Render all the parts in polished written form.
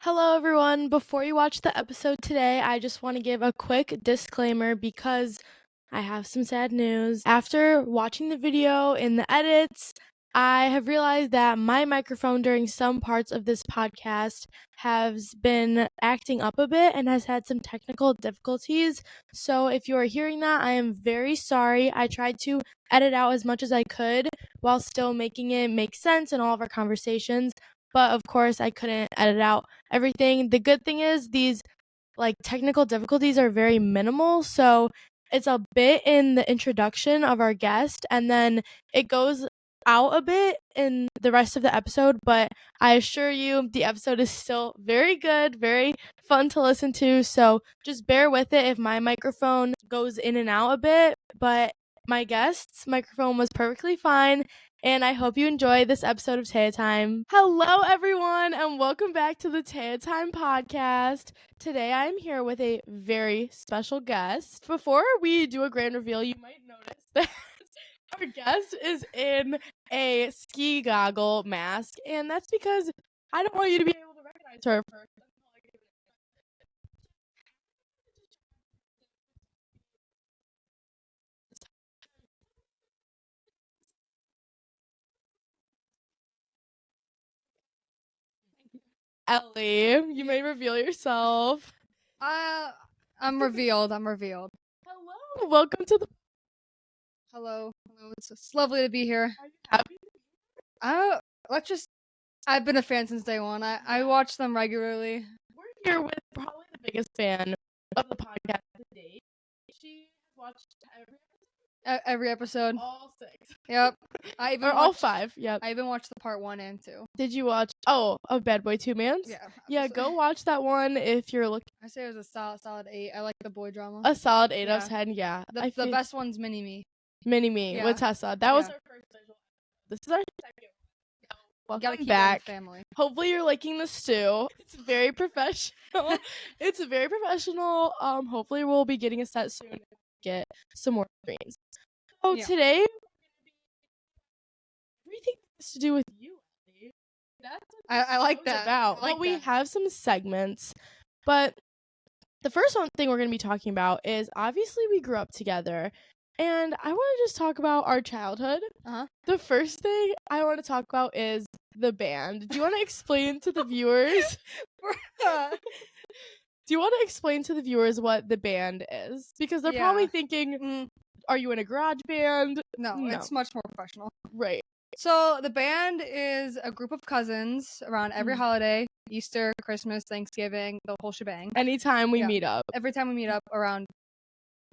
Hello, everyone. Before you watch the episode today, I just want to give a quick disclaimer because I have some sad news. After watching the video in the edits, I have realized that my microphone during some parts of this podcast has been acting up a bit and has had some technical difficulties. So if you are hearing that, I am very sorry. I tried to edit out as much as I could while still making it make sense in all of our conversations. But of course, I couldn't edit out everything. The good thing is these technical difficulties are very minimal, so it's a bit in the introduction of our guest and then it goes out a bit in the rest of the episode, but I assure you the episode is still very good, very fun to listen to, so just bear with it if my microphone goes in and out a bit, but my guest's microphone was perfectly fine, and I hope you enjoy this episode of Taya Time. Hello, everyone, and welcome back to the Taya Time podcast. Today, I'm here with a very special guest. Before we do a grand reveal, you might notice that our guest is in a ski goggle mask, and that's because I don't want you to be able to recognize her first. Ellie, you may reveal yourself. I'm revealed. I'm revealed. Hello, welcome to the. Hello. It's lovely to be here. Are you happy? Let's just. I've been a fan since day one. I watch them regularly. We're here with probably the biggest fan of the podcast to date. She watched Every episode. all 6. Yep. Or all 5. Yep. I even watched the part 1 and 2. Did you watch? Oh, of Bad Boy 2 Mans? Yeah. Yeah, go watch that one if you're looking. I say it was a solid 8. I like the boy drama. A solid 8 out Yeah. of 10. Yeah. The best one's Mini Me. Mini Me Yeah. with Tessa. That was Yeah. our first visual. This is our second. Gotta Welcome keep back. it in the family. Hopefully you're liking the stew. It's very professional. It's very professional. Hopefully we'll be getting a set soon and get some more screens. So Yeah. today everything has to do with you, Ellie. That's what I like show's that. about. I like Well, we that. have some segments, but the first thing we're going to be talking about is obviously we grew up together, and I want to just talk about our childhood. Uh-huh. The first thing I want to talk about is the band. Do you want to explain to the viewers? Do you want to explain to the viewers what the band is? Because they're probably Yeah. thinking, are you in a garage band? No, No. it's much more professional. Right. So the band is a group of cousins around every Mhm. holiday, Easter, Christmas, Thanksgiving, the whole shebang. Anytime we Yeah. meet up. Every time we meet up around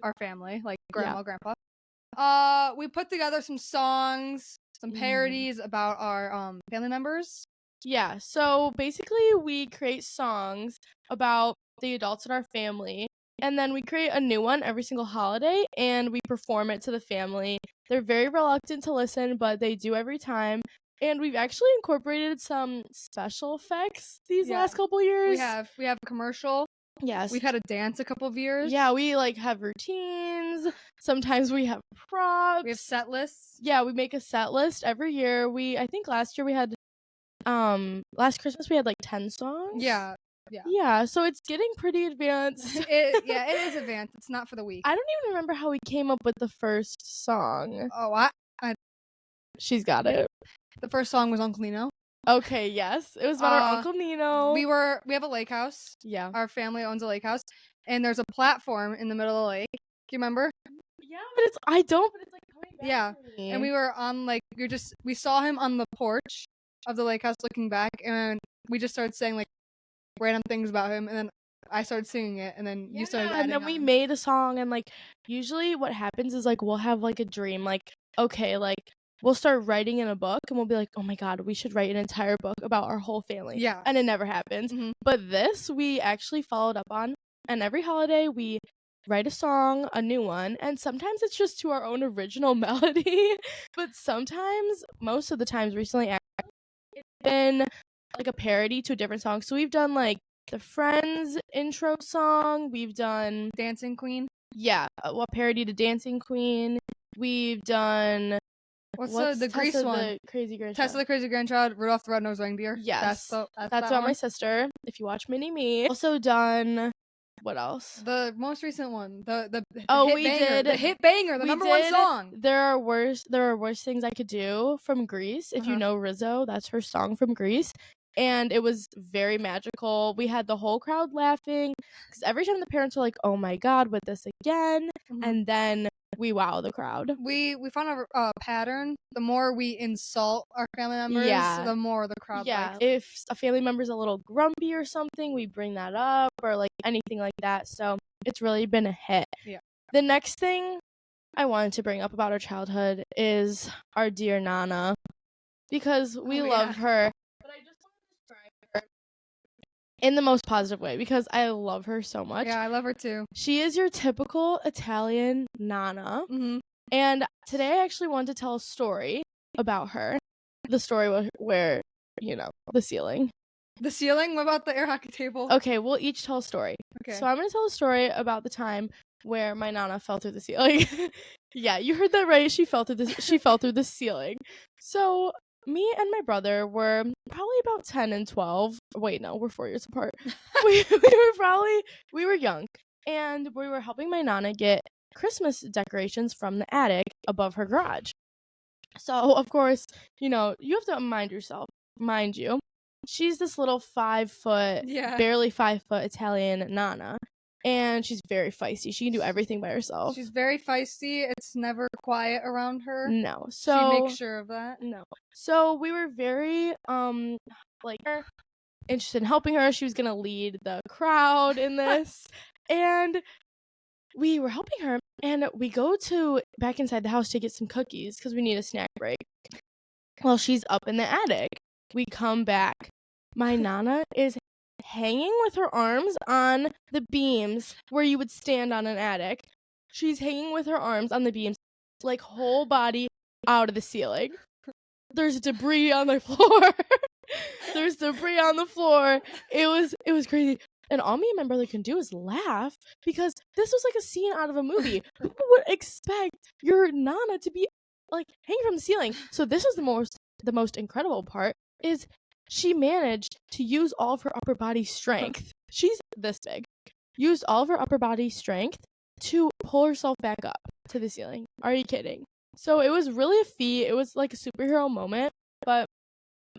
our family, like grandma, Yeah. grandpa. We put together some songs, some Mhm. parodies about our family members. Yeah, so basically we create songs about the adults in our family, and then we create a new one every single holiday, and we perform it to the family. They're very reluctant to listen, but they do every time. And we've actually incorporated some special effects these Yeah. last couple years. We have a commercial. Yes. We've had a dance a couple of years. Yeah, we have routines. Sometimes we have props. We have set lists. Yeah, we make a set list every year. I think last year we had last Christmas we had 10 songs. Yeah. Yeah, so it's getting pretty advanced. It is advanced. It's not for the weak. I don't even remember how we came up with the first song. Oh, She's got it. the first song was Uncle Nino. Okay, yes. It was about our Uncle Nino. We have a lake house. Yeah. Our family owns a lake house, and there's a platform in the middle of the lake. Do you remember? Yeah, but it's coming back Yeah, to me. and we were on we saw him on the porch of the lake house looking back, and we just started saying random things about him, and then I started singing it, and then you started and then we made a song, and usually what happens is we'll have a dream, okay, we'll start writing in a book, and we'll be like, oh my god, we should write an entire book about our whole family. Yeah. And it never happens. Mhm. But this we actually followed up on, and every holiday we write a song, a new one, and sometimes it's just to our own original melody, but sometimes, most of the times recently, it's been a parody to a different song. So we've done the Friends intro song, we've done Dancing Queen. parody to Dancing Queen, we've done What's What's the Grease Tessa one? the Crazy Grandchild? Tessa the Crazy Grandchild, Rudolph the Red-Nosed Reindeer. Yes. That's That's that about one. my sister. If you watch Mini Me. Also done. What else? The most recent one. The Oh, hit we banger. did. The hit banger. The We number one did. song. There are worse things I could do from Grease. If you Uh-huh. know Rizzo, that's her song from Grease. And it was very magical. We had the whole crowd laughing because every time the parents were like, "Oh my God, with this again," Mhm. and then we wow the crowd. We found a pattern. The more we insult our family members, Yeah. the more the crowd Yeah, likes. if a family member's a little grumpy or something, we bring that up or like anything like that. So it's really been a hit. Yeah. The next thing I wanted to bring up about our childhood is our dear Nana because we love her. But I just want to describe her in the most positive way because I love her so much. Yeah, I love her too. She is your typical Italian Nana. Mm-hmm. And today I actually wanted to tell a story about her. The story where, the ceiling. The ceiling? What about the air hockey table? Okay, we'll each tell a story. Okay. So I'm going to tell a story about the time where my Nana fell through the ceiling. Yeah, you heard that right. She fell through the ceiling. So me and my brother were probably about 10 and 12. Wait, no, we're 4 years apart. we were young. And we were helping my Nana get Christmas decorations from the attic above her garage. So, of course, you have to mind you. She's this little 5 foot, barely 5 foot Italian Nana. And she's very feisty. She can do everything by herself. She's very feisty. It's never quiet around her. No. She So makes sure of that. No. So we were very interested in helping her. She was gonna lead the crowd in this. And we were helping her, and we go back inside the house to get some cookies because we need a snack break. Well, she's up in the attic. We come back. My Nana is hanging with her arms on the beams where you would stand on an attic. She's hanging with her arms on the beams, like whole body out of the ceiling. There's debris on the floor. There's debris on the floor. It was crazy. And all me and my brother can do is laugh because this was like a scene out of a movie. Who would expect your Nana to be like hanging from the ceiling? So this is the most incredible part is she managed to use all of her upper body strength. She's this big. Used all of her upper body strength to pull herself back up to the ceiling. Are you kidding? So it was really a feat. It was like a superhero moment, but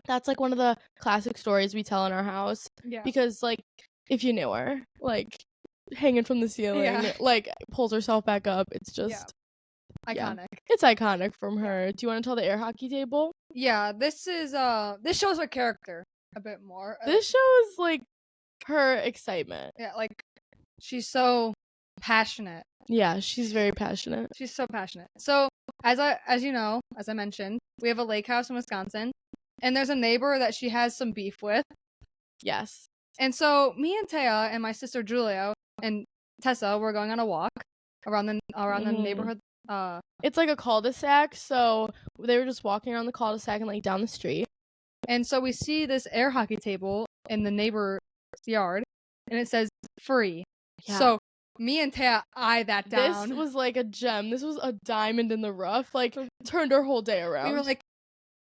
that's like one of the classic stories we tell in our house. Yeah. Because like if you knew her, like hanging from the ceiling, like pulls herself back up. It's just iconic. It's iconic from her. Do you want to tell the air hockey table? Yeah, this shows her character a bit more. This shows like her excitement. Yeah, like she's so passionate. Yeah, she's very passionate. She's so passionate. So as I mentioned, we have a lake house in Wisconsin, and there's a neighbor that she has some beef with. Yes. And so me and Taya and my sister Julia and Tessa were going on a walk around the neighborhood. It's like a cul-de-sac, so they were just walking around the cul-de-sac and like down the street. And so we see this air hockey table in the neighbor's yard, and it says free. Yeah. So me and Taya eye that down. This was like a gem. This was a diamond in the rough. Like turned our whole day around. We were like,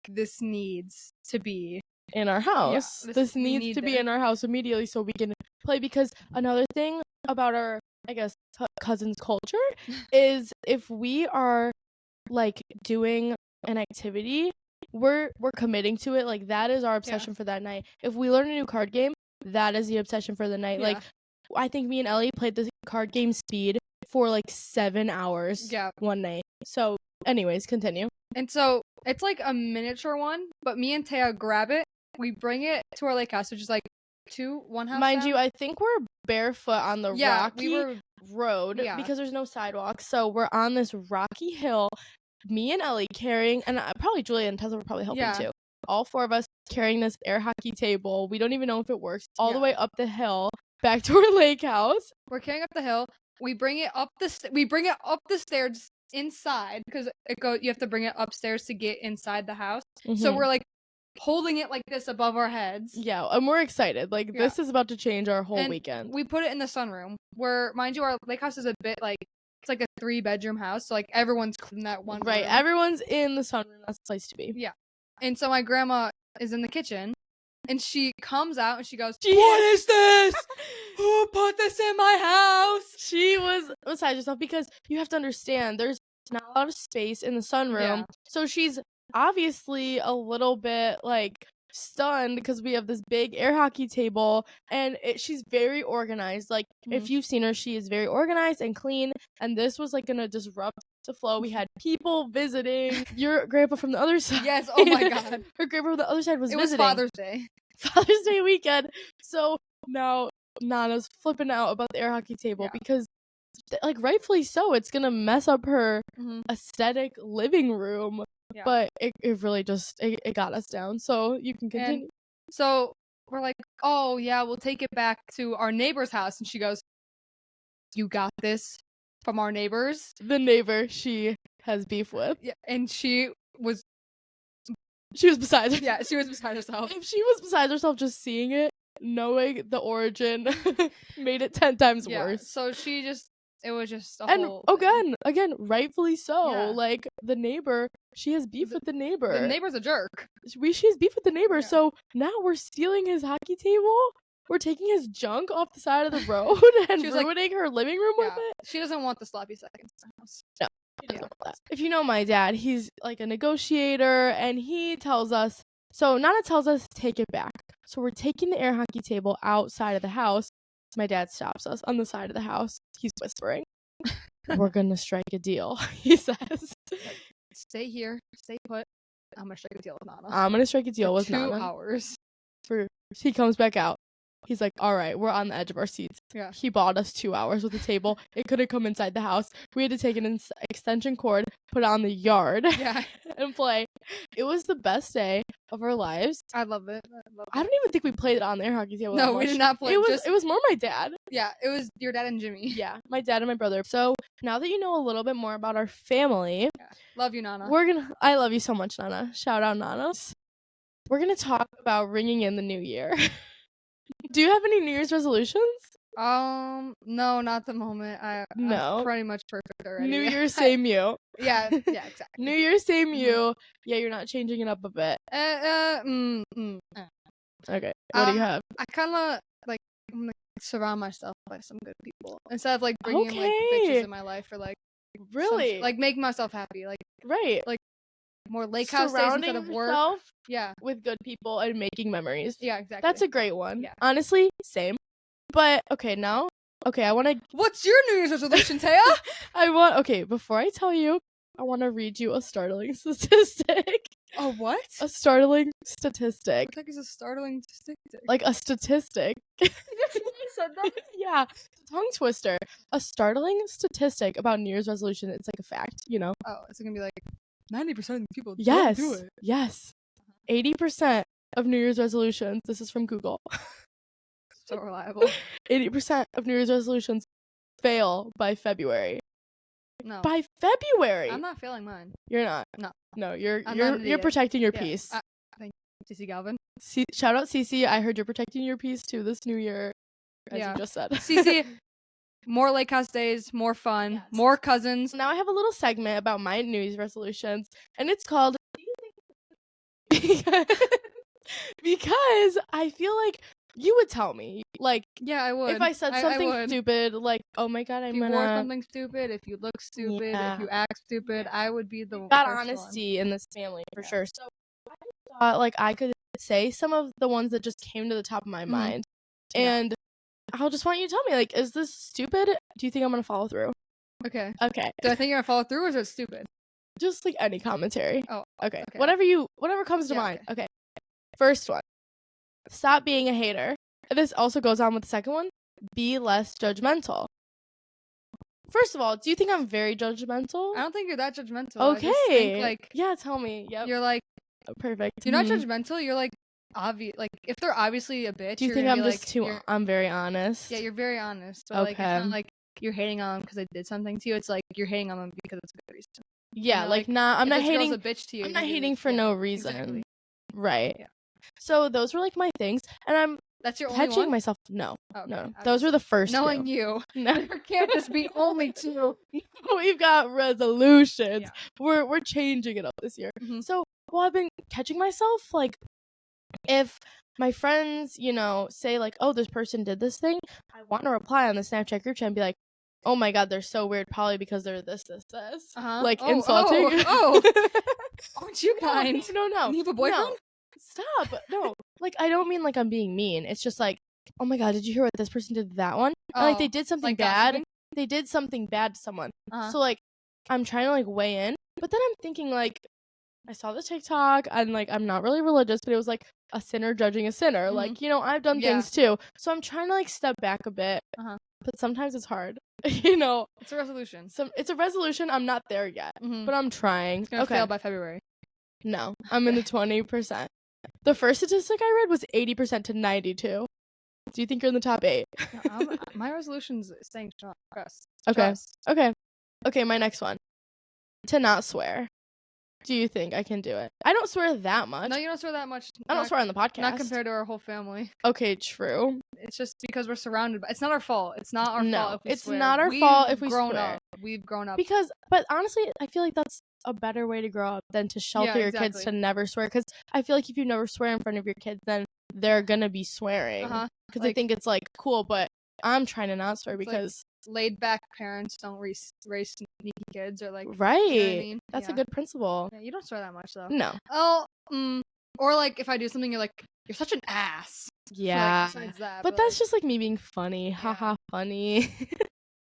this needs to be in our house. Yeah, this needs to be in our house immediately so we can play. Because another thing about our, I guess, cousins' culture is if we are like doing an activity, we're committing to it. Like that is our obsession for that night. If we learn a new card game, that is the obsession for the night. Like I think me and Ellie played the card game Speed for like 7 hours one night. So anyways, continue. And so it's like a miniature one, but me and Taya grab it. We bring it to our lake house, which is like one house. Mind you, I think we're barefoot on the rocky road because there's no sidewalk. So we're on this rocky hill. Me and Ellie carrying, and probably Julia and Tessa were probably helping too. All 4 of us carrying this air hockey table. We don't even know if it works. All the way up the hill, back to our lake house. We're carrying up the hill. We bring it up the stairs inside because you have to bring it upstairs to get inside the house. Mm-hmm. So we're like holding it like this above our heads. Yeah, and we're excited. Like this is about to change our whole weekend. We put it in the sunroom where, mind you, our lake house is a bit like it's like a 3-bedroom house, so like everyone's in that one Right, room. everyone's in the sunroom. That's the place to be. Yeah. And so my grandma is in the kitchen, and she comes out and she goes, What is this? Who put this in my house? She was beside herself because you have to understand there's not a lot of space in the sunroom. Yeah. So she's obviously a little bit like stunned because we have this big air hockey table and she's very organized. Like if you've seen her, she is very organized and clean. And this was like gonna disrupt the flow. We had people visiting. Your grandpa from the other side. Yes. Oh my God. Her grandpa from the other side was visiting. It was Father's Day. Father's Day weekend. So now Nana's flipping out about the air hockey table because, like, rightfully so, it's gonna mess up her aesthetic living room. Yeah. But it really just it got us down. So you can continue. And so we're like, oh yeah, we'll take it back to our neighbor's house, and she goes, "You got this from our neighbors." The neighbor she has beef with. Yeah, and she was beside herself. Yeah, she was beside herself. If she was beside herself, just seeing it, knowing the origin, made it 10 times worse. So it was just a whole thing. Again, rightfully so. Yeah. Like the neighbor, she has beef with the neighbor. The neighbor's a jerk. She has beef with the neighbor. Yeah. So now we're stealing his hockey table. We're taking his junk off the side of the road and ruining her living room with it. She doesn't want the sloppy seconds in the house. No. If you know my dad, he's like a negotiator, and he tells us, so Nana tells us take it back. So we're taking the air hockey table outside of the house. My dad stops us on the side of the house. He's whispering, "We're gonna strike a deal," he says. Stay here, stay put. I'm gonna strike a deal with Nana. I'm gonna strike a deal with 2 Nana. 2 hours. He comes back out. He's like, all right, we're on the edge of our seats. Yeah. He bought us 2 hours with the table. It couldn't come inside the house. We had to take an extension cord, put it on the yard, and play. It was the best day of our lives. I love it. I don't even think we played it on the air hockey table. No, we did not play. It was more my dad. Yeah, it was your dad and Jimmy. Yeah, my dad and my brother. So now that you know a little bit more about our family, love you, Nana. I love you so much, Nana. Shout out, Nana. We're gonna talk about ringing in the new year. Do you have any New Year's resolutions? No, not at the moment. I'm pretty much perfect already. New Year's, same you. Yeah, exactly. New Year's, same you. Yeah, you're not changing it up a bit. Okay, what do you have? I kind of like I'm gonna surround myself by some good people instead of like bringing like bitches in my life or like really like making myself happy, like like more lake house days instead of work. Yeah, with good people and making memories. Yeah, exactly. That's a great one. Yeah. Honestly, same. But okay, I want to. What's your New Year's resolution, Taya? Before I tell you, I want to read you a startling statistic. A what? A startling statistic. What the heck is a startling statistic? Like a statistic. You said that? Yeah. Tongue twister. A startling statistic about New Year's resolution. It's like a fact, you know. Oh, it's gonna be like 90% of people don't do it. Yes. 80% of New Year's resolutions. This is from Google. So reliable. 80% of New Year's resolutions fail by February. No. By February. I'm not failing mine. You're not. No, you're protecting your peace. Thank you, Cece Galvin. Shout out Cece. I heard you're protecting your peace too this new year. As you just said. Cece, more lake house days, more fun, more cousins. Now I have a little segment about my New Year's resolutions, and it's called because I feel like you would tell me, like, yeah, I would. If I said something stupid, like, oh my god, if you wore something stupid, if you look stupid, if you act stupid, I would be the got honesty in this family for sure. So I thought like I could say some of the ones that just came to the top of my mind, and I'll just want you to tell me, like, is this stupid? Do you think I'm gonna follow through? Okay. Do I think you're gonna follow through, or is it stupid? Just like any commentary. Oh. Okay. Whatever comes to mind. Okay. First one. Stop being a hater. This also goes on with the second one. Be less judgmental. First of all, do you think I'm very judgmental? I don't think you're that judgmental. Okay. I just think, like, yeah, tell me. Yep. You're like perfect. You're not judgmental. You're like obvious. Like if they're obviously a bitch. Do you think I'm just too? I'm very honest. Yeah, you're very honest. But like it's not like you're hating on them because they did something to you. It's like you're hating on them because it's a good reason. Yeah, you know, like nah. I'm not hating. A bitch to you. I'm not hating for no reason. Exactly. Right. Yeah. So those were like my things, and That's your only Catching one? myself, no. Okay, No. Those were the first knowing two. you. No. There can't just be only 2. We've got resolutions. Yeah. We're changing it up this year. Mhm. So, well, I've been catching myself, like, if my friends, you know, say, like, oh, this person did this thing, I want to reply on the Snapchat group chat and be like, oh my god, they're so weird, probably because they're this. Like, insulting. Aren't you kind? No. And you have a boyfriend? No. Stop. No. Like, I don't mean like I'm being mean. It's just like, oh my god, did you hear what this person did to that one? Or, like, they did something like bad. gossiping? They did something bad to someone. Uh-huh. So, like, I'm trying to, like, weigh in. But then I'm thinking, like, I saw the TikTok, and, like, I'm not really religious, but it was, like, a sinner judging a sinner. Mhm. Like, you know, I've done Yeah. things too. So I'm trying to, like, step back a bit. Uh-huh. But sometimes it's hard. You know? It's a resolution. It's a resolution. I'm not there yet. Mhm. But I'm trying. It's gonna fail by February. No. I'm in the 20%. The first statistic I read was 80% to 92. Do you think you're in the top 8? No, my resolution's staying strong. Trust. Okay. Trust. Okay, my next one. To not swear. Do you think I can do it? I don't swear that much. No, you don't swear that much. I don't swear on the podcast. Not compared to our whole family. Okay, true. It's just because we're surrounded by. It's not our fault. It's not our fault if we it's swear. not our fault if we grown swear. up. We've grown up. But honestly, I feel like that's a better way to grow up than to shelter your kids to never swear. Because I feel like if you never swear in front of your kids, then they're gonna be swearing. Because they think it's like cool. But I'm trying to not swear because laid back parents don't raise sneaky kids or like right. You know what I mean? That's a good principle. Yeah, you don't swear that much though. No. Oh, or like if I do something, you're like, you're such an ass. Yeah. So, like, besides that, but that's just like me being funny. Haha, funny.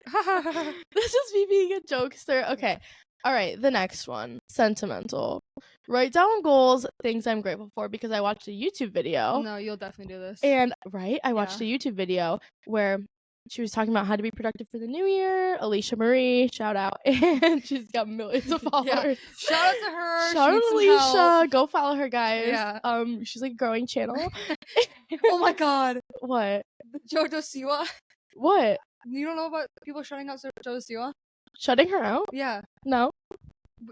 That's just me being a jokester. Okay. All right, the next one. Sentimental. Write down goals, things I'm grateful for, because I watched a YouTube video. No, you'll definitely do this. And, I watched a YouTube video where she was talking about how to be productive for the new year. Alicia Marie, shout out. And she's got millions of followers. Shout out to her. Shout out to Alicia. Go follow her, guys. Yeah. She's like a growing channel. Oh my god. What? JoJo Siwa. What? You don't know about people shutting out JoJo Siwa? Shutting her out? Yeah. No.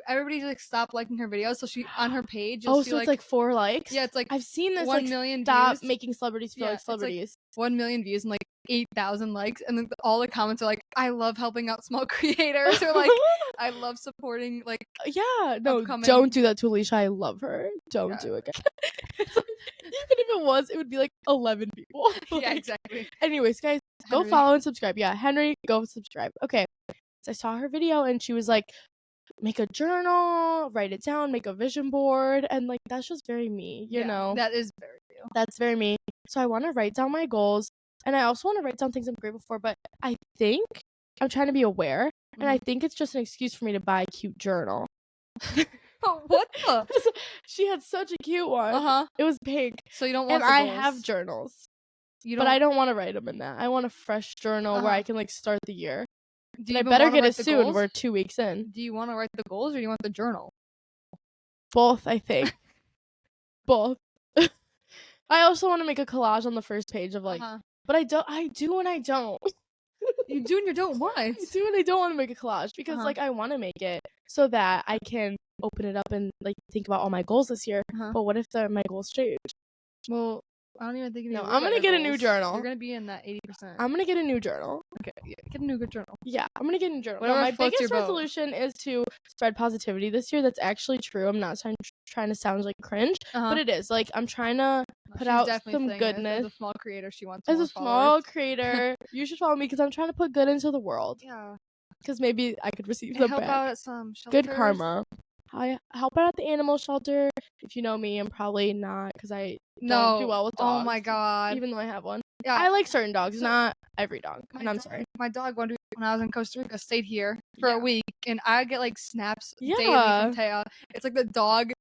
Everybody like stopped liking her videos, so she on her page. Oh, so it's like 4 likes. Yeah, it's like I've seen this. 1 million stop views. Making celebrities feel like celebrities. Like 1 million views and like 8,000 likes, and then all the comments are like, "I love helping out small creators," or like, "I love supporting." Like, yeah, no, don't do that to Alicia. I love her. Don't do it. It's like, even if it was, it would be like 11 people. Yeah, exactly. Anyways, guys, go follow and subscribe. Yeah, Henry, go subscribe. Okay, so I saw her video and she was like, make a journal, write it down, make a vision board, and like that's just very me, you know. That is very you. That's very me. So I want to write down my goals, and I also want to write down things I'm grateful for, but I think I'm trying to be aware, and I think it's just an excuse for me to buy a cute journal. Oh, what the? She had such a cute one. It was pink. So you don't want and I have journals. But I don't want to write them in that. I want a fresh journal where I can like start the year. And I better get it soon. We're 2 weeks in. Do you want to write the goals or do you want the journal? Both, I think. Both. I also want to make a collage on the first page of like, but I do and I don't. You do and you don't what? I do and I don't want to make a collage because like I want to make it so that I can open it up and like think about all my goals this year. But what if my goals change? Well, I don't even think. No, I'm gonna get a new journal. You're gonna be in that 80%. I'm gonna get a new journal. Okay, yeah, get a new good journal. Yeah, I'm gonna get a new journal. No, my biggest resolution is to spread positivity this year. That's actually true. I'm not trying to sound like cringe, but it is. Like I'm trying to put out some goodness. As a small creator, she wants. As a small creator, you should follow me because I'm trying to put good into the world. Yeah. Because maybe I could receive some help back. Out at some shelters. Good karma. I help out at the animal shelter. If you know me, I'm probably not because I don't do well with dogs. Oh my god. Even though I have one. Yeah. I like certain dogs, not every dog. And I'm sorry. My dog when I was in Costa Rica stayed here for a week, and I get like snaps daily from Taya. It's like the dog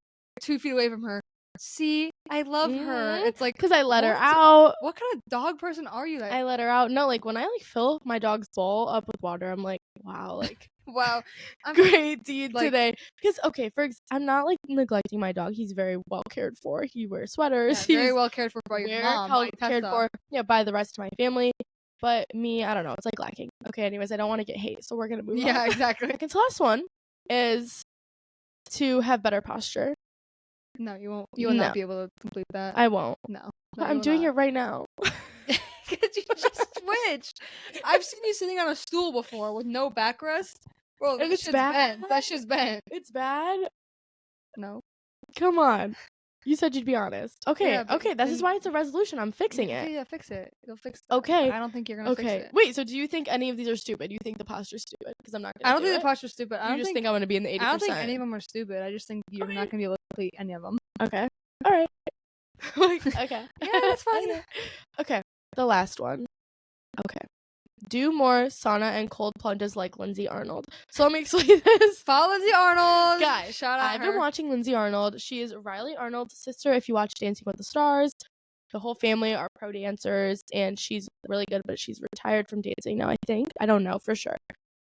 2 feet away from her. See, I love her. It's like because I let her out. What kind of dog person are you? I let her out. No, like when I like fill my dog's bowl up with water, I'm like, wow, like wow, great deed today. Because I'm not like neglecting my dog. He's very well cared for. He wears sweaters. Yeah, very well cared for by your mom. Cared for, by the rest of my family. But me, I don't know. It's like lacking. Okay, anyways, I don't want to get hate, so we're gonna move on. Yeah, exactly. Second to last one is to have better posture. No, you won't. You will not be able to complete that. I won't. No. No, I'm doing it right now. Because you just switched. I've seen you sitting on a stool before with no backrest. Bro, And that it's shit's bad? bent. That shit's bent. It's bad? No. Come on. You said you'd be honest. Okay, Yeah, but okay, this is then- why it's a resolution. I'm fixing yeah, it. Okay, yeah, fix it. You'll fix that. Okay. I don't think you're gonna fix Okay. it. Wait, so do you think any of these are stupid? You think the posture's stupid? Because I'm not gonna I don't do think it. the posture's stupid. I You don't just think think I'm gonna be in the 80%. I don't think any of them are stupid. I just think you're Okay. not gonna be able to complete any of them. Okay. All right. Like, okay. Yeah, that's fine. Okay. The last one. Okay. Do more sauna and cold plunges like Lindsay Arnold. So let me explain this. Follow Lindsay Arnold. Guys, shout out I've her. been watching Lindsay Arnold. She is Riley Arnold's sister. If you watch Dancing with the Stars, the whole family are pro dancers, and she's really good, but she's retired from dancing now, I think. I don't know for sure.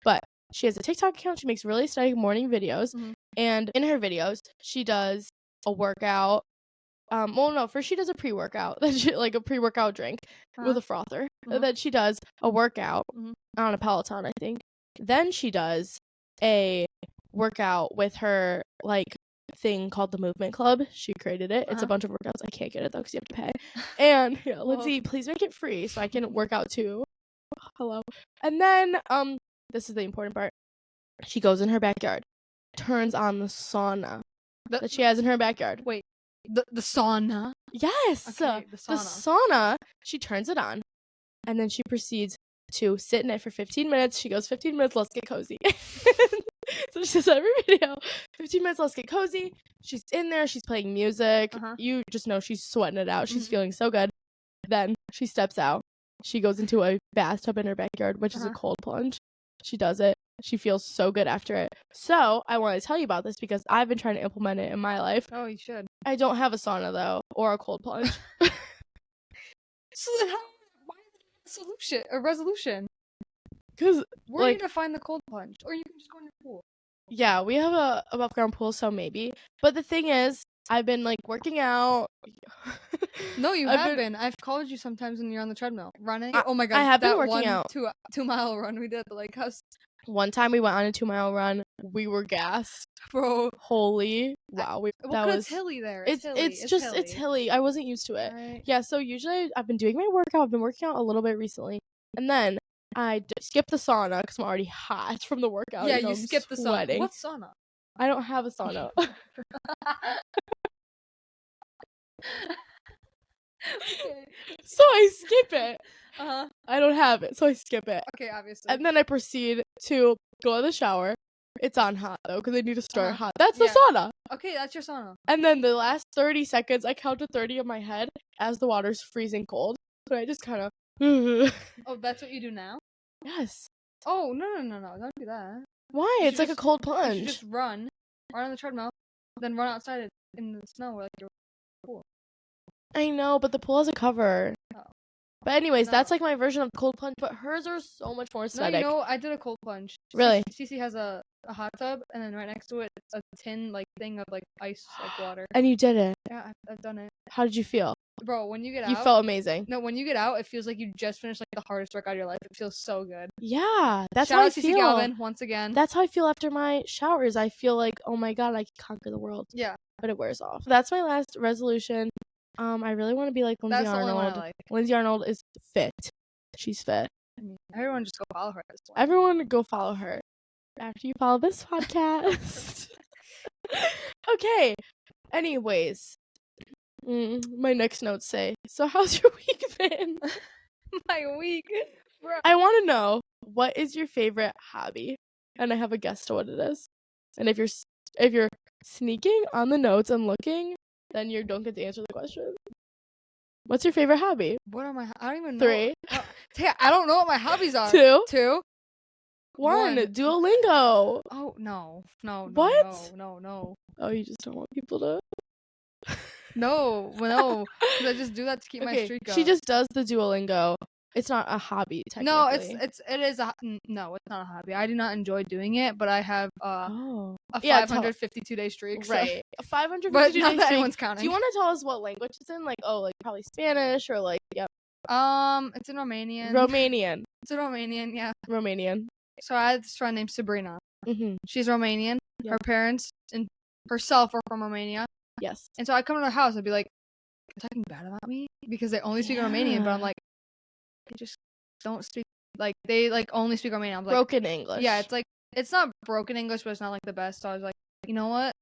But she has a TikTok account. She makes really exciting morning videos. Mhm. And in her videos, she does a workout. Well, no, first she does a pre-workout, then she, like a pre-workout drink with a frother. And then she does a workout on a Peloton, I think. Then she does a workout with her like thing called the Movement Club. She created it. It's a bunch of workouts. I can't get it though because you have to pay. And yeah, Lindsay, please make it free so I can work out too. Hello. And then this is the important part. She goes in her backyard, turns on the sauna that she has in her backyard. Wait, the sauna. Yes. Okay, the The sauna. She turns it on, and then she proceeds to sit in it for 15 minutes. She goes, 15 minutes, let's get cozy. So she says every video, 15 minutes, let's get cozy. She's in there, she's playing music. You just know she's sweating it out. She's feeling so good. Then she steps out. She goes into a bathtub in her backyard, which is a cold plunge. She does it. She feels so good after it. So I want to tell you about this because I've been trying to implement it in my life. Oh, you should. I don't have a sauna though, or a cold plunge. So then why is it a solution? A resolution? Because where are you gonna find the cold plunge? Or you can just go in your pool. Yeah, we have a above ground pool, so maybe. But the thing is, I've been like working out. No, you have been. I've called you sometimes when you're on the treadmill running. Oh my god, I have been that working one out. 2-mile run we did at the lake house. One time we went on a 2-mile run. We were gassed, bro. Holy wow! It's hilly there. It's hilly. I wasn't used to it. Right. Yeah, so usually I've been doing my workout. I've been working out a little bit recently, and then I skip the sauna because I'm already hot from the workout. Yeah, you skip the sauna. What sauna? I don't have a sauna. Okay. So I skip it. Uh-huh. I don't have it, so I skip it. Okay, obviously. And then I proceed to go in the shower. It's on hot though, because I need to start hot. That's the sauna. Okay, that's your sauna. And then the last 30 seconds, I count to 30 in my head as the water's freezing cold. But I just kind of. Oh, that's what you do now? Yes. Oh, no. Don't do that. Why? It's like a cold You plunge. should just run on the treadmill, then run outside in the snow like your pool. I know, but the pool has a cover. Oh. But anyways, that's like my version of cold plunge, but hers are so much more aesthetic. No, I did a cold plunge. Really? Cece has a hot tub, and then right next to it, a tin like thing of like ice like water. And you did it. Yeah, I've done it. How did you feel? Bro, when you get out, you felt amazing. No, when you get out, it feels like you just finished like the hardest workout of your life. It feels so good. Yeah, that's Shout how I out feel. Cece Galvin once again. That's how I feel after my showers. I feel like, oh my god, I can conquer the world. Yeah, but it wears off. That's my last resolution. I really want to be like Lindsay Arnold. The only one I like. Lindsay Arnold is fit. She's fit. I mean, everyone just go follow her at this point. Everyone go follow her after you follow this podcast. Okay. Anyways, my next notes say, so how's your week been? My week? Bro. I want to know, what is your favorite hobby? And I have a guess to what it is. And if you're sneaking on the notes and looking, then you don't get to answer the question. What's your favorite hobby? What are my? I don't even know. 3. I don't know what my hobbies are. 2. 1. Duolingo. Oh no. What? No. Oh, you just don't want people to. No. Because I just do that to keep my streak up. She just does the Duolingo. It's not a hobby, technically. No, it is no, it's not a hobby. I do not enjoy doing it, but I have a 552-day streak. Right. A 552-day but streak. Not that anyone's counting. Do you want to tell us what language it's in? Like, probably Spanish or like, it's in Romanian. Romanian. It's in Romanian, yeah. Romanian. So I had this friend named Sabrina. Mm-hmm. She's Romanian. Yep. Her parents and herself are from Romania. Yes. And so I come to her house and be like, talking bad about me because they only speak Romanian, but I'm like, they just don't speak, like, they, like, only speak Romanian. I'm like, broken English. yeah, it's like, it's not broken English, but it's not, like, the best. So I was like, you know what?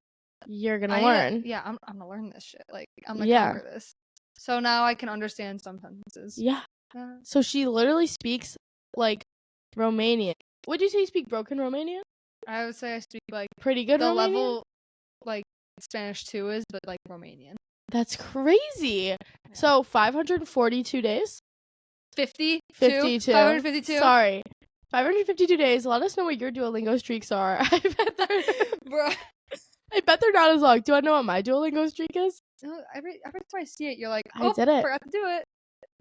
You're gonna learn. I'm gonna learn this shit. Like, I'm gonna Yeah. conquer this. So now I can understand some sentences. Yeah. So she literally speaks, like, Romanian. Would you say you speak broken Romanian? I would say I speak, like, pretty good the Romanian? level, like, Spanish 2 is, but, like, Romanian. That's crazy. Yeah. So 542 days? 52? 52. 552? Sorry. 552 days. Let us know what your Duolingo streaks are. I bet they're not as long. Do I know what my Duolingo streak is? No, every time I see it, you're like, I did it. Forgot to do it.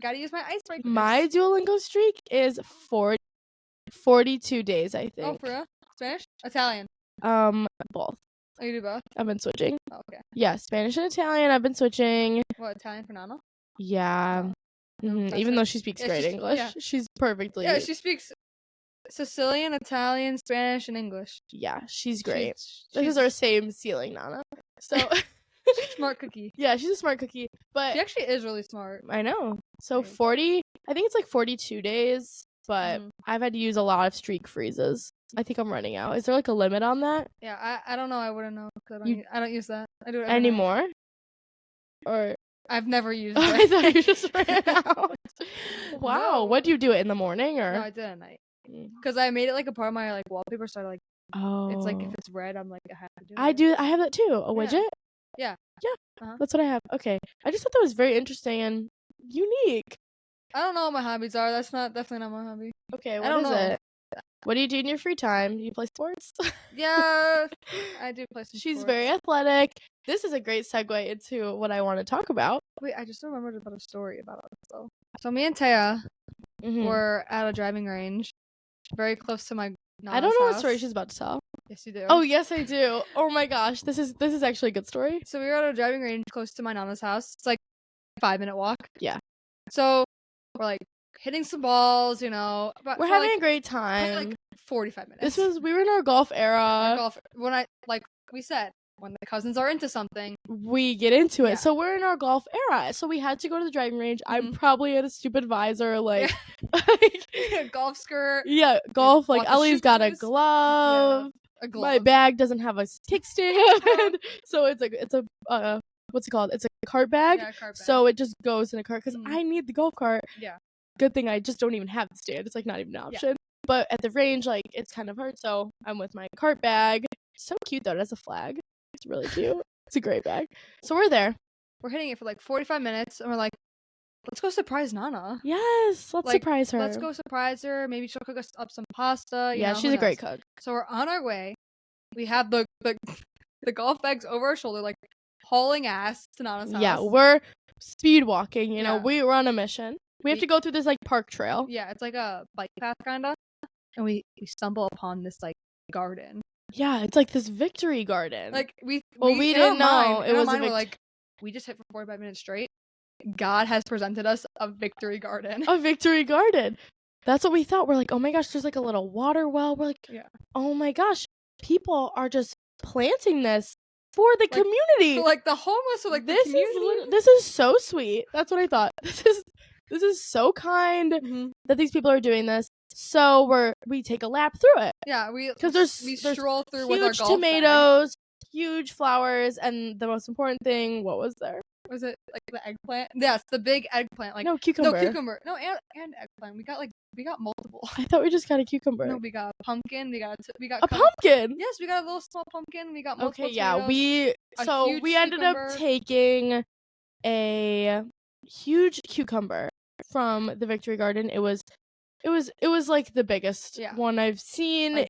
Gotta use my icebreaker. My Duolingo streak is 42 days, I think. Oh, for real? Spanish? Italian? Both. Oh, you do both? I've been switching. Oh, okay. Yeah, Spanish and Italian. I've been switching. What, Italian for Nana? Yeah. Even though she speaks great English. Yeah. She's perfectly. Yeah, she speaks Sicilian, Italian, Spanish, and English. Yeah, she's great. This is our same ceiling, Nana. So smart cookie. Yeah, she's a smart cookie. But she actually is really smart. I know. So 40, I think it's like 42 days, but I've had to use a lot of streak freezes. I think I'm running out. Is there like a limit on that? Yeah, I don't know. I wouldn't know because I don't use that. I do it anymore. Or I've never used it. I thought you just ran out. Wow. No. What do you do it in the morning or? No, I did at night. Because I made it like a part of my like wallpaper, so I like. Oh. It's like if it's red, I'm like I have to do it. I have that too. A widget. Yeah. Yeah. That's what I have. Okay. I just thought that was very interesting and unique. I don't know what my hobbies are. That's definitely not my hobby. Okay. What is it? What do you do in your free time? Do you play sports? Yeah, I do play some She's sports. very athletic. This is a great segue into what I want to talk about. Wait, I just remembered about a story about it, though. So me and Taya were at a driving range, very close to my Nana's I don't know house. what story she's about to tell. Yes, you do. Oh, yes, I do. Oh my gosh, this is actually a good story. So we were at a driving range close to my Nana's house. It's like a 5-minute walk. Yeah. So we're like hitting some balls, you know. We're having a great time. For like 45 minutes. We were in our golf era. We said, when the cousins are into something, we get into it. Yeah. So we're in our golf era. So we had to go to the driving range. I'm probably in a stupid visor, like golf skirt. Yeah, golf. Like Ellie's got a glove. Yeah, a glove. My bag doesn't have a kickstand, so it's a what's it called? It's a cart bag. Yeah, a cart bag. So it just goes in a cart because I need the golf cart. Yeah. Good thing I just don't even have the stand. It's like not even an option. Yeah. But at the range, like it's kind of hard. So I'm with my cart bag. So cute though. It has a flag. It's really cute. It's a great bag. So we're there. We're hitting it for like 45 minutes, and we're like, let's go surprise Nana. Yes, let's surprise her. Let's go surprise her. Maybe she'll cook us up some pasta. Yeah, she's a great cook. So we're on our way. We have the golf bags over our shoulder, like hauling ass to Nana's house. Yeah, we're speed walking. You know, we were on a mission. We have to go through this like park trail. Yeah, it's like a bike path kinda. And we stumble upon this like garden. Yeah, it's like this victory garden. Like we didn't know it was like we just hit for 45 minutes straight. God has presented us a victory garden. A victory garden. That's what we thought. We're like, oh my gosh, there's like a little water well. We're like, oh my gosh, people are just planting this for the community. For like the homeless or like the community. This is so sweet. That's what I thought. This is so kind that these people are doing this. So we take a lap through it. Yeah, we stroll through with our golf tomatoes, huge flowers, and the most important thing, what was there? Was it like the eggplant? Yes, the big eggplant. Like no cucumber. No, and eggplant. We got multiple. I thought we just got a cucumber. No, we got a pumpkin. We got a pumpkin. Yes, we got a little small pumpkin. We got multiple. Okay, yeah, tomatoes, we ended up taking a huge cucumber from the Victory Garden. It was like the biggest one I've seen.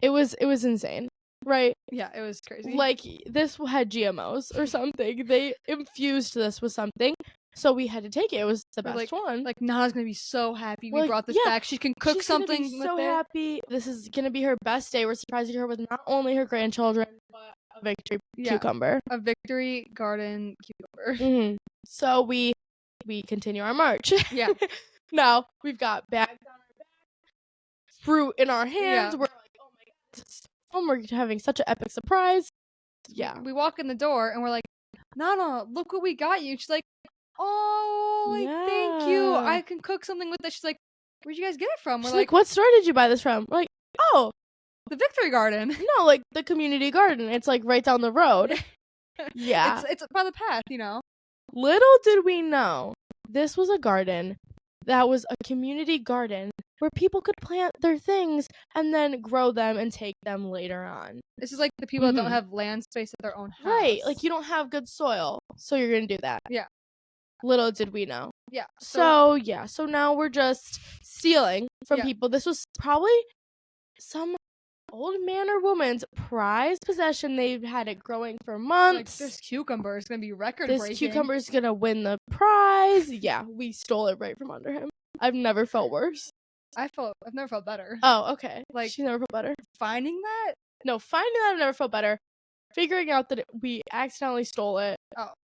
It was insane, right? Yeah, it was crazy. Like this had GMOs or something. They infused this with something, so we had to take it. It was the best one. Like Nana's gonna be so happy we brought this back. She can cook something. She's so happy. This is gonna be her best day. We're surprising her with not only her grandchildren but a victory cucumber, a Victory Garden cucumber. So we continue our march. Yeah. Now we've got bags on our back, fruit in our hands. We're like, oh my god, we're having such an epic surprise. Yeah. We walk in the door and we're like, Nana, look what we got you. She's like, oh, like, thank you. Yeah. I can cook something with this. She's like, where'd you guys get it from? We're She's like, what store did you buy this from? We're like, oh, the Victory Garden. no, like the community garden. It's like right down the road. Yeah. It's by the path, you know. Little did we know, this was a garden that was a community garden where people could plant their things and then grow them and take them later on. This is like the people that don't have land space at their own house. Right. Like you don't have good soil, so you're going to do that. Yeah. Little did we know. Yeah. So now we're just stealing from people. This was probably some old man or woman's prized possession. They've had it growing for months. Like, this cucumber is going to be record-breaking. This cucumber is going to win the prize. Yeah, we stole it right from under him. I've never felt worse. I've never felt better. Oh, okay. Like, she never felt better. Finding that? No, finding that I've never felt better. Figuring out that we accidentally stole it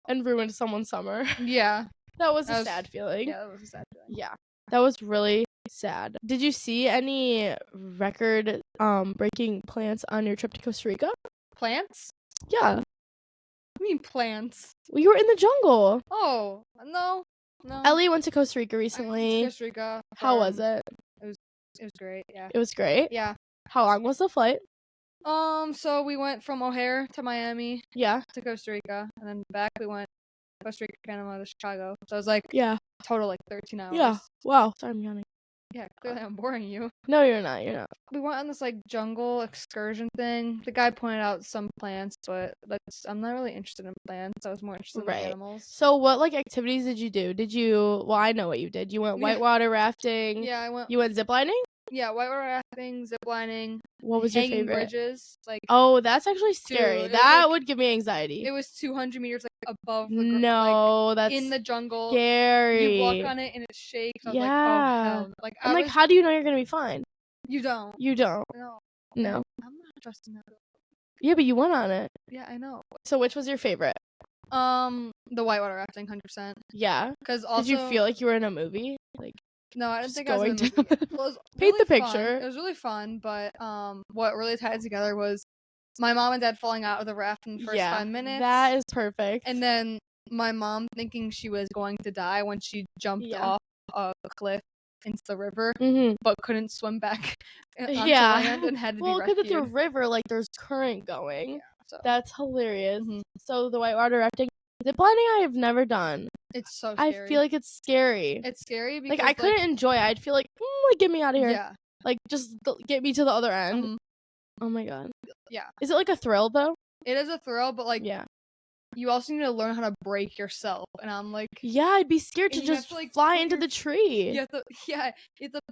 and ruined someone's summer. Yeah. That was a sad feeling. Yeah, that was a sad feeling. Yeah. That was really sad. Did you see any record breaking plants on your trip to Costa Rica? Plants? Yeah. I mean plants. We were in the jungle. Oh, no. Ellie went to Costa Rica recently. I went to Costa Rica. How was it? It was great, yeah. It was great? Yeah. How long was the flight? So we went from O'Hare to Miami. Yeah. To Costa Rica. And then back we went Costa Rica, Panama to Chicago. So it was like total like 13 hours. Yeah. Wow. Sorry, I'm yawning. Yeah, clearly I'm boring you. No, you're not. We went on this like jungle excursion thing. The guy pointed out some plants, but I'm not really interested in plants. I was more interested in animals. So what like activities did you do? Well, I know what you did. You went whitewater rafting. Yeah, I went. You went ziplining? Yeah, whitewater rafting, ziplining. What was your hanging favorite? Bridges. Like, oh, that's actually scary. Dude, that would give me anxiety. It was 200 meters like above the ground. That's in the jungle. Scary. You walk on it and it shakes. I was yeah. like, oh hell. Like, I'm like, how do you know you're gonna be fine? You don't. No. I'm not trusting that. Yeah, but you went on it. Yeah, I know. So which was your favorite? The whitewater rafting, 100%. Yeah. Because also, did you feel like you were in a movie? Like, no, I didn't think I was in a movie. It was paint really the picture. Fun. It was really fun, but what really tied it together was my mom and dad falling out of the raft in the first 5 minutes. That is perfect. And then my mom thinking she was going to die when she jumped off a cliff into the river, but couldn't swim back onto land and had to be rescued. Well, because it's a river, like there's current going. Yeah, so. That's hilarious. So the whitewater rafting, ziplining I have never done. It's so scary. I feel like it's scary. It's scary because like I couldn't enjoy it. I'd feel like get me out of here. Yeah. Like just get me to the other end. Oh my god. Yeah. Is it like a thrill though? It is a thrill, but like you also need to learn how to brake yourself. And I'm like, yeah, I'd be scared to just fly into the tree. You have to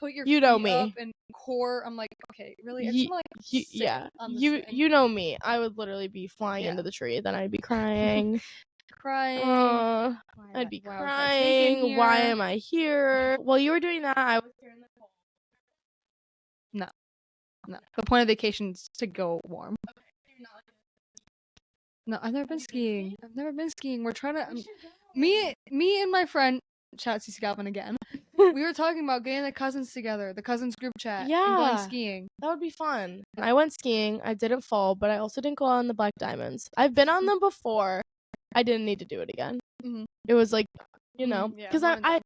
put your feet up me and core. I'm like, okay, really? I just want to you know me. I would literally be flying into the tree. Then I'd be crying. I'd be crying. Why am I here? While you were doing that, I was here in the cold. No. The point of vacation is to go warm. Okay, you're not like no, I've never been skiing. We're trying to. Me and my friend, shout out to Calvin again. We were talking about getting the cousins together, the cousins group chat, and going skiing. That would be fun. I went skiing. I didn't fall, but I also didn't go on the Black Diamonds. I've been on them before. I didn't need to do it again. It was like, because I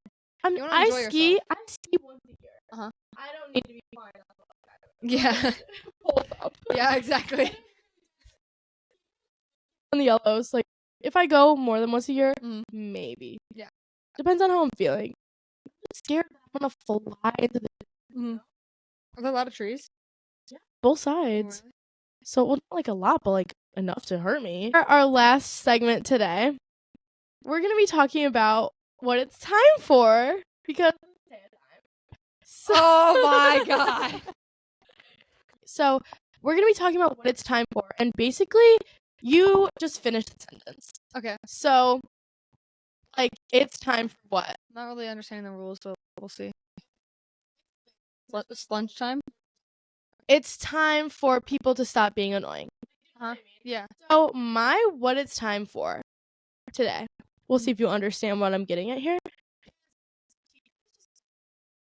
ski. Yourself. I ski once a year. I don't need to be flying on the Black Diamonds. Yeah. Hold up. Yeah, exactly. On the yellows, like if I go more than once a year, maybe. Yeah. Depends on how I'm feeling. I'm scared that I'm gonna fly into the. Are there a lot of trees? Yeah. Both sides. Really? So well, not like a lot, but like enough to hurt me. Our last segment today, we're gonna be talking about what it's time for because. So, oh my god. So we're gonna be talking about what it's time for, and basically. You just finished the sentence. Okay. So, like, it's time for what? Not really understanding the rules, so we'll see. It's lunchtime? It's time for people to stop being annoying. Yeah. So, what it's time for today, we'll see if you understand what I'm getting at here.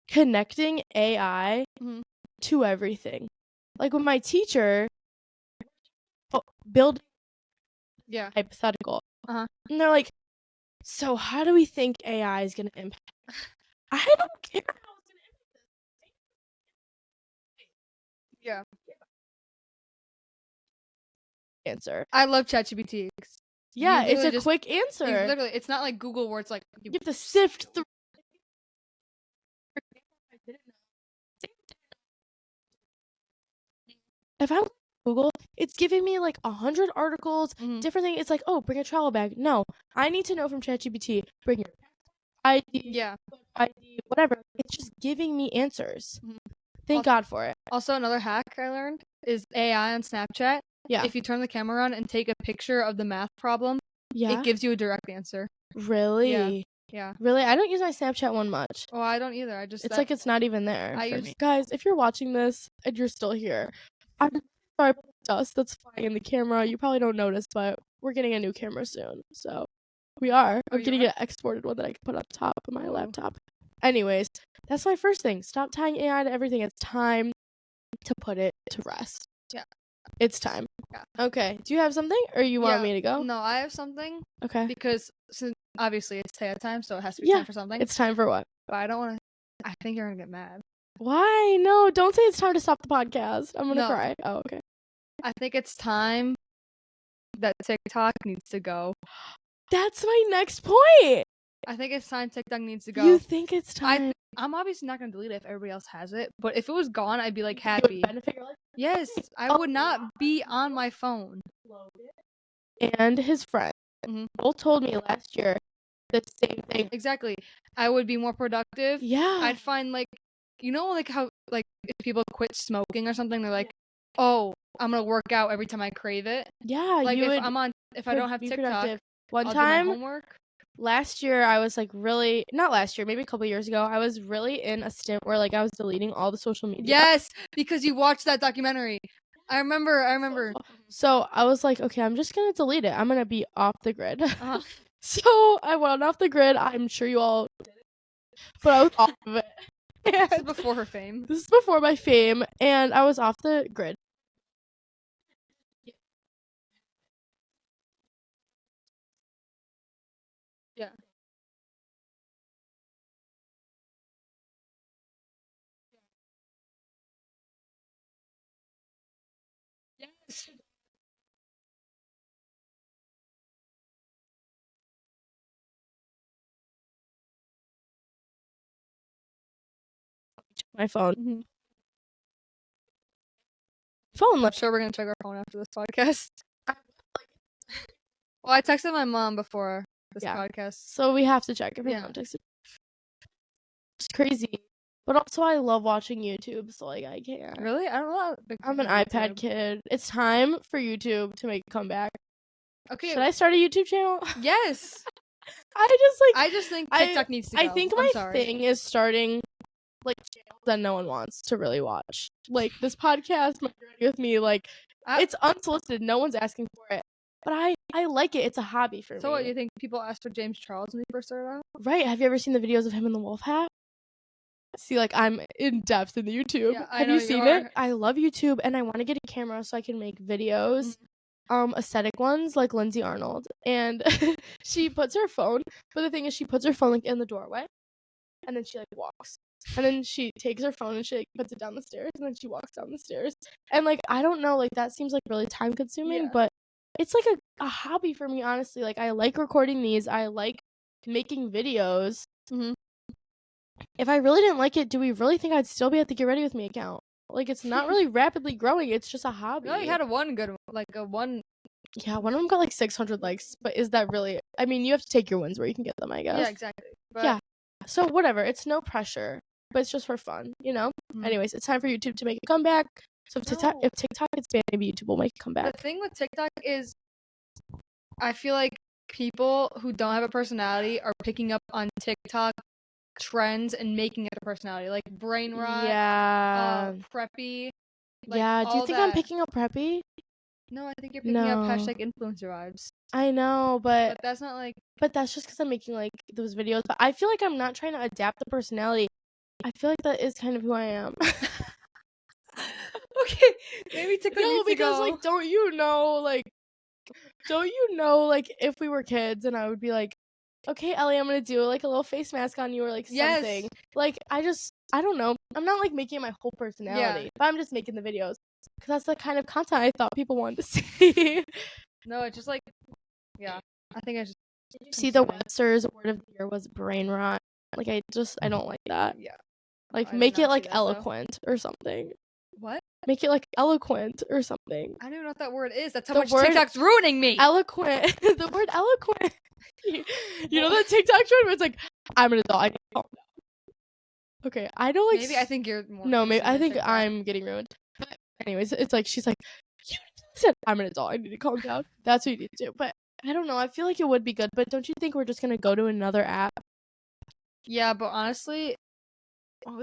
Connecting AI to everything. Like, with my teacher, building hypothetical. And they're like, so how do we think AI is going to impact? I don't care how it's going to impact. Yeah. Answer. I love ChatGPT. Yeah, it's a quick answer. Literally, it's not like Google where it's like you have to sift through. If I Google, it's giving me like 100 articles, different things. It's like, oh, bring a travel bag. No, I need to know from ChatGPT. Bring your ID, ID, whatever. It's just giving me answers. Thank God for it. Also, another hack I learned is AI on Snapchat. Yeah. If you turn the camera on and take a picture of the math problem, it gives you a direct answer. Really? Yeah. Really? I don't use my Snapchat one much. Oh, I don't either. It's like it's not even there. Guys, if you're watching this and you're still here, I'm sorry about the dust that's flying in the camera. You probably don't notice, but we're getting a new camera soon. So we are. I'm getting an exported one that I can put on top of my laptop. Anyways, that's my first thing. Stop tying AI to everything. It's time to put it to rest. Yeah. It's time. Yeah. Okay. Do you have something or you want me to go? No, I have something. Okay. Because obviously it's Taya time, so it has to be time for something. It's time for what? But I don't want to. I think you're going to get mad. Why? No, don't say it's time to stop the podcast. I'm going to cry. Oh, okay. I think it's time that TikTok needs to go. That's my next point. I think it's time TikTok needs to go. You think it's time? I'm obviously not going to delete it if everybody else has it, but if it was gone, I'd be like happy. Yes, I would not be on my phone. And his friend both told me last year the same thing. Exactly. I would be more productive. Yeah. I'd find like how like if people quit smoking or something, they're like, oh, I'm gonna work out every time I crave it. Yeah. Like if I don't have TikTok, productive. One I'll time, do my homework. Last year, I was like really not last year, maybe a couple years ago. I was really in a stint where like I was deleting all the social media. Yes, because you watched that documentary. I remember. So I was like, okay, I'm just gonna delete it. I'm gonna be off the grid. So I went off the grid. I'm sure you all did it, but I was off of it. This is before her fame. This is before my fame, and I was off the grid. Yeah. Yes. My phone. I'm sure we're gonna check our phone after this podcast. Well, I texted my mom before this podcast, so we have to check if your mom texted. It's crazy, but also I love watching YouTube, so like I can't. Really? I don't know. I'm an iPad kid. It's time for YouTube to make a comeback. Okay. Should I start a YouTube channel? Yes. I just think TikTok needs to go. I think my thing is starting like channels that no one wants to really watch. Like this podcast, My Journey with Me, like it's unsolicited. No one's asking for it. But I like it. It's a hobby for me. So what, do you think people asked for James Charles when he first started out? Right. Have you ever seen the videos of him in the wolf hat? See, like I'm in depth in the YouTube. Yeah, Have you seen it? I love YouTube and I want to get a camera so I can make videos. Aesthetic ones like Lindsay Arnold. And she puts her phone, but the thing is she puts her phone like in the doorway and then she like walks. And then she takes her phone and she like puts it down the stairs and then she walks down the stairs. And like I don't know, like that seems like really time consuming, but it's like a hobby for me, honestly. Like I like recording these. I like making videos. If I really didn't like it, do we really think I'd still be at the Get Ready With Me account? Like it's not really rapidly growing. It's just a hobby. No, you had one good one. Yeah, one of them got like 600 likes. But is that really? I mean, you have to take your wins where you can get them, I guess. Yeah, exactly. But yeah. So whatever. It's no pressure, but it's just for fun, you know. Anyways, it's time for YouTube to make a comeback. So if TikTok gets banned, maybe YouTube will make a comeback. The thing with TikTok is, I feel like people who don't have a personality are picking up on TikTok trends and making it a personality, like brain rot, preppy. Like, do you think I'm picking up preppy? No, I think you're picking up hashtag influencer vibes. I know, but that's not like. But that's just because I'm making like those videos. But I feel like I'm not trying to adapt the personality. I feel like that is kind of who I am. Okay, maybe TikTok needs to go. Like, don't you know, like, Don't you know, like, if we were kids and I would be like, okay, Ellie, I'm gonna do like a little face mask on you or like something. Yes. Like, I don't know. I'm not like making it my whole personality, but I'm just making the videos because that's the kind of content I thought people wanted to see. No, it's just like, yeah. I think I just See, the Webster's word of the year was brain rot. Like, I don't like that. Yeah. Like, I did make it not see like that, though. eloquent or something. What? Make it like eloquent or something. I don't even know what that word is. That's how The much word TikTok's ruining me. Eloquent. The word eloquent. You know that TikTok trend where it's like, I'm an adult. I can calm down. Okay, I don't like. Maybe I think you're more. No, maybe I considered think TikTok. I'm getting ruined. But anyways, it's like she's like, you said I'm an adult. I need to calm down. That's what you need to do. But I don't know. I feel like it would be good. But don't you think we're just gonna go to another app? Yeah, but honestly,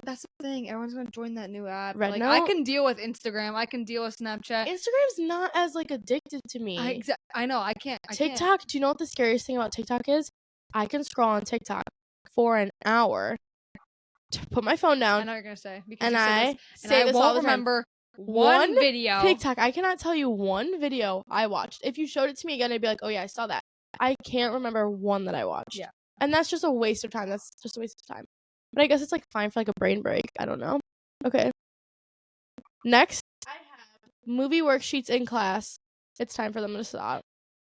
that's the thing. Everyone's gonna join that new app. Red Like, Note? I can deal with Instagram. I can deal with Snapchat. Instagram's not as like addictive to me. I know. I can't. TikTok. Do you know what the scariest thing about TikTok is? I can scroll on TikTok for an hour, put my phone down, I know what you're gonna say. Because and you said I this, say and this I all won't the time. remember one video. TikTok. I cannot tell you one video I watched. If you showed it to me again, I'd be like, oh yeah, I saw that. I can't remember one that I watched. Yeah. And that's just a waste of time. That's just a waste of time. But I guess it's like fine for like a brain break. I don't know. Okay. Next, I have movie worksheets in class. It's time for them to stop.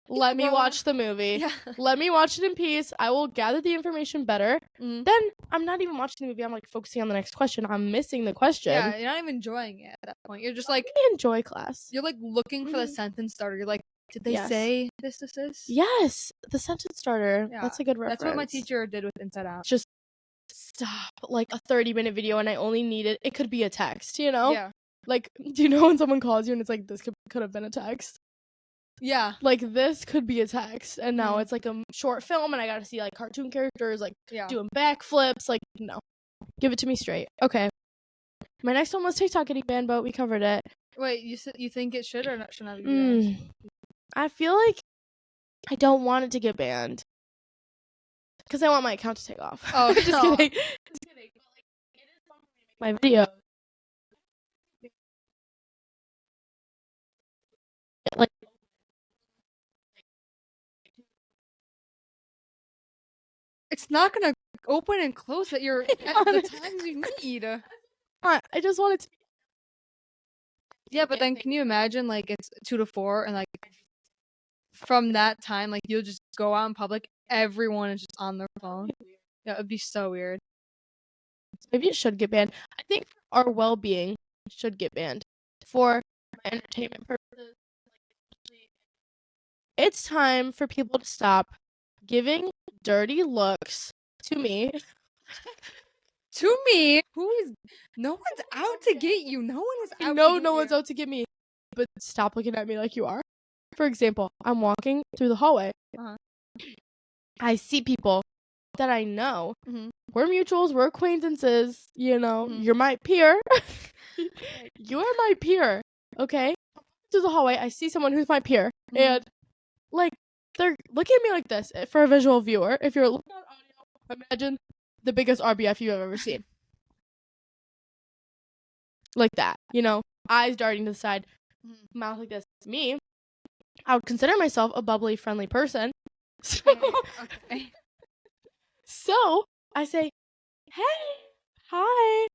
Let me watch the movie. Yeah. Let me watch it in peace. I will gather the information better. Then I'm not even watching the movie. I'm like focusing on the next question. I'm missing the question. Yeah, you're not even enjoying it at that point. You're just like enjoy class. You're like looking for the sentence starter. You're like, did they Yes. say this? Yes, the sentence starter. Yeah, that's a good reference. That's what my teacher did with Inside Out. Just stop like a 30-minute video and I only needed it could be a text, you know? Yeah. Like, do you know when someone calls you and it's like this could have been a text? Yeah. Like this could be a text and now it's like a short film and I gotta see like cartoon characters like doing backflips. Like, no. Give it to me straight. Okay. My next one was TikTok getting banned, but we covered it. Wait, you think it should or not, should not be banned? I feel like I don't want it to get banned. Because I want my account to take off. Oh, just no. kidding. Just kidding. But like, it is fun for me to make my video. Like, it's not gonna open and close at your at the times you need. I just want it to be. Yeah, but then can you imagine like it's 2 to 4 and like from that time like you'll just go out in public, everyone is just on their phone. Yeah, it'd be so weird. Maybe it should get banned. I think our well-being should get banned for entertainment purposes. It's time for people to stop giving dirty looks to me. To me, no one's out to get you. No one is out. No one's out to get me. But stop looking at me like you are. For example, I'm walking through the hallway. I see people that I know. We're mutuals. We're acquaintances. You know, you're my peer. You are my peer. Okay? Through the hallway, I see someone who's my peer. And, like, they're looking at me like this. For a visual viewer, if you're looking at audio, imagine the biggest RBF you've ever seen. Like that. You know? Eyes darting to the side. Mouth like this. Me. I would consider myself a bubbly, friendly person. Okay. So I say, hey, hi.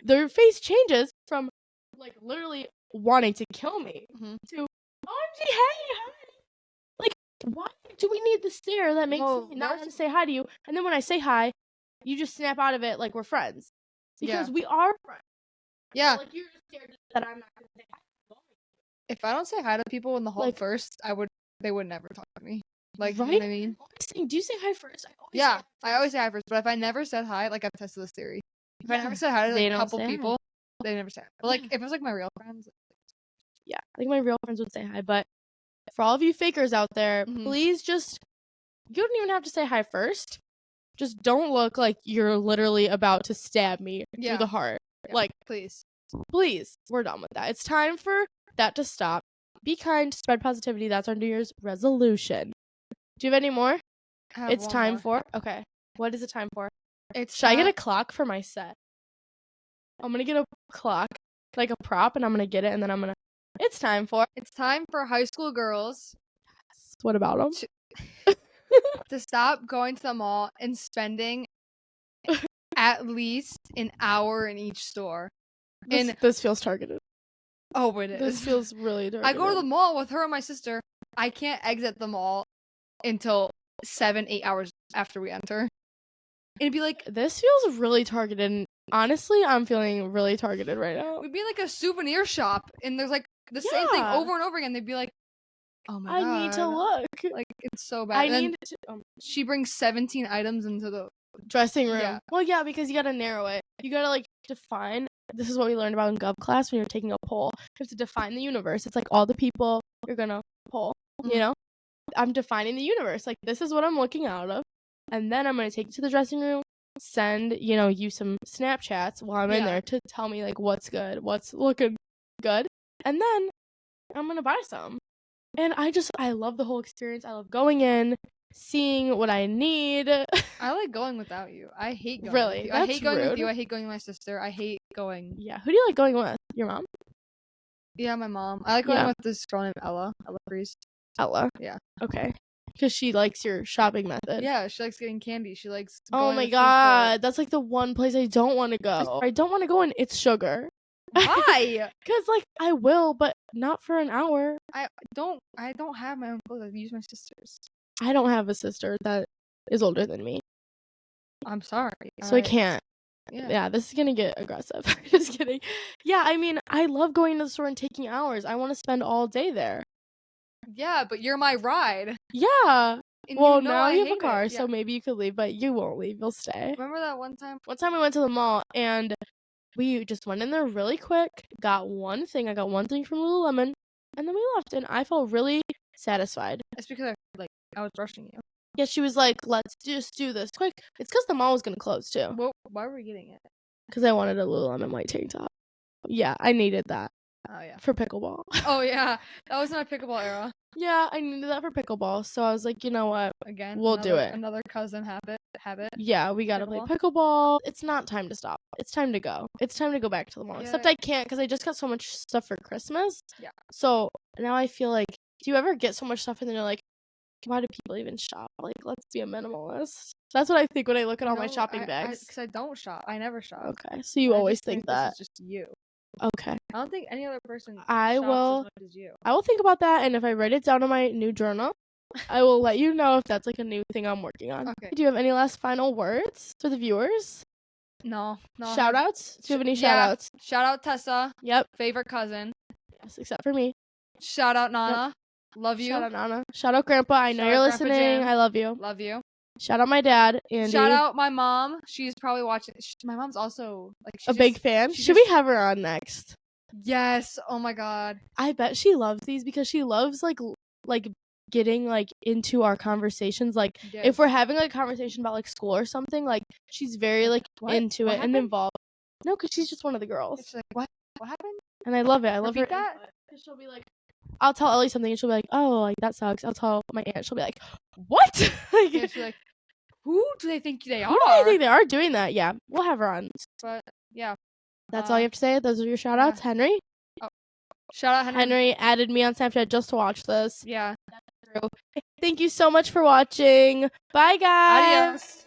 Their face changes from like literally wanting to kill me to OMG, hey, hi. Like, why do we need the stare that makes me not want to say hi to you? And then when I say hi, you just snap out of it like we're friends. Because we are friends. Yeah. So, like, you're just scared that I'm not going to say hi. If I don't say hi to people in the hall first, they would never talk to me. Like, right? You know what I mean? Do you say hi first? I always say hi first. But if I never said hi, like I've tested this theory. If I never said hi to like, a couple people, they never say hi. But like if it was like my real friends, yeah, I think my real friends would say hi. But for all of you fakers out there, please just you don't even have to say hi first. Just don't look like you're literally about to stab me through the heart. Yeah. Like, please, we're done with that. It's time for that to stop. Be kind, spread positivity. That's our New Year's resolution. Do you have any more? It's time for. Okay. What is it time for? Should I get a clock for my set? I'm gonna get a clock, like a prop, and I'm gonna get it, and then I'm gonna. It's time for High School Girls. What about them? To stop going to the mall and spending at least an hour in each store. This feels targeted. Oh, it is. This feels really targeted. I go to the mall with her and my sister. I can't exit the mall until 7-8 hours after we enter. It'd be like, this feels really targeted. And honestly, I'm feeling really targeted right now. we'd be like a souvenir shop, and there's like the same thing over and over again. They'd be like, oh my god, I need to look. Like, it's so bad. She brings 17 items into the dressing room. Yeah. Well, yeah, because you gotta narrow it. You gotta like define. This is what we learned about in Gov class when you're taking a poll. You have to define the universe. It's like all the people you're gonna poll. You know, I'm defining the universe. Like, this is what I'm looking out of, and then I'm gonna take it to the dressing room. Send you some Snapchats while I'm in there to tell me like what's good, what's looking good, and then I'm gonna buy some. And I love the whole experience. I love going in, seeing what I need. I like going without you. I hate going Really? with you. That's I hate going rude. with you. I hate going with my sister. I hate going. Yeah. Who do you like going with? Your mom? Yeah, my mom. I like going with this girl named Ella Priest. Ella? Yeah. Okay. Because she likes your shopping method. Yeah, she likes getting candy. She likes Oh my god. That's like the one place I don't want to go. I don't want to go and It's Sugar. Why? Because like I will, but not for an hour. I don't have my own clothes. I use my sister's. I don't have a sister that is older than me. I'm sorry. So I can't. Yeah, this is gonna get aggressive. Just kidding. Yeah, I mean, I love going to the store and taking hours. I want to spend all day there. Yeah, but you're my ride. Yeah. And well, you know now you have a hate car, it. Yeah. so maybe you could leave, but you won't leave. You'll stay. Remember that one time? One time we went to the mall and we just went in there really quick, got one thing. I got one thing from Lululemon, and then we left, and I felt really satisfied. It's because I was rushing you. Yeah, she was like, let's just do this quick. It's because the mall was going to close, too. Well, why were we getting it? Because I wanted a Lululemon white tank top. Yeah, I needed that. Oh, yeah. For pickleball. Oh, yeah. That was in a pickleball era. Yeah, I needed that for pickleball. So I was like, you know what? Again, we'll do it. Another cousin habit. Yeah, we got to play pickleball. It's not time to stop. It's time to go. It's time to go back to the mall. Yeah. Except I can't because I just got so much stuff for Christmas. Yeah. So now I feel like, do you ever get so much stuff and then you're like, why do people even shop? Like, let's be a minimalist. That's what I think when I look at all my shopping bags. Because I don't shop. I never shop. Okay, so you always think that. This is just you. Okay. I don't think any other person shops as much as you. I will think about that, and if I write it down in my new journal, I will let you know if that's like a new thing I'm working on. Okay. Do you have any last final words for the viewers? No. Shout outs? Do you have any shout outs? Shout out Tessa. Yep. Favorite cousin. Yes, except for me. Shout out Nana. Yep. Love you. Shout out Nana. Shout out Grandpa. I know you're listening. I love you. Love you. Shout out my dad, Andy. Shout out my mom. She's probably watching. My mom's also a big fan. Should we have her on next? Yes. Oh my god. I bet she loves these because she loves like getting like into our conversations. Like if we're having like a conversation about like school or something, like she's very like into it and involved. No, because she's just one of the girls. She's like, what happened? And I love it. I love her. That. Because she'll be like, I'll tell Ellie something and she'll be like, oh, like that sucks. I'll tell my aunt. She'll be like, what? Like, yeah, she's like, who do they think they are? Who do they think they are doing that? Yeah, we'll have her on. But yeah. That's all you have to say? Those are your shout outs? Henry? Oh. Shout out Henry. Henry added me on Snapchat just to watch this. Yeah. That's true. Thank you so much for watching. Bye, guys. Adios.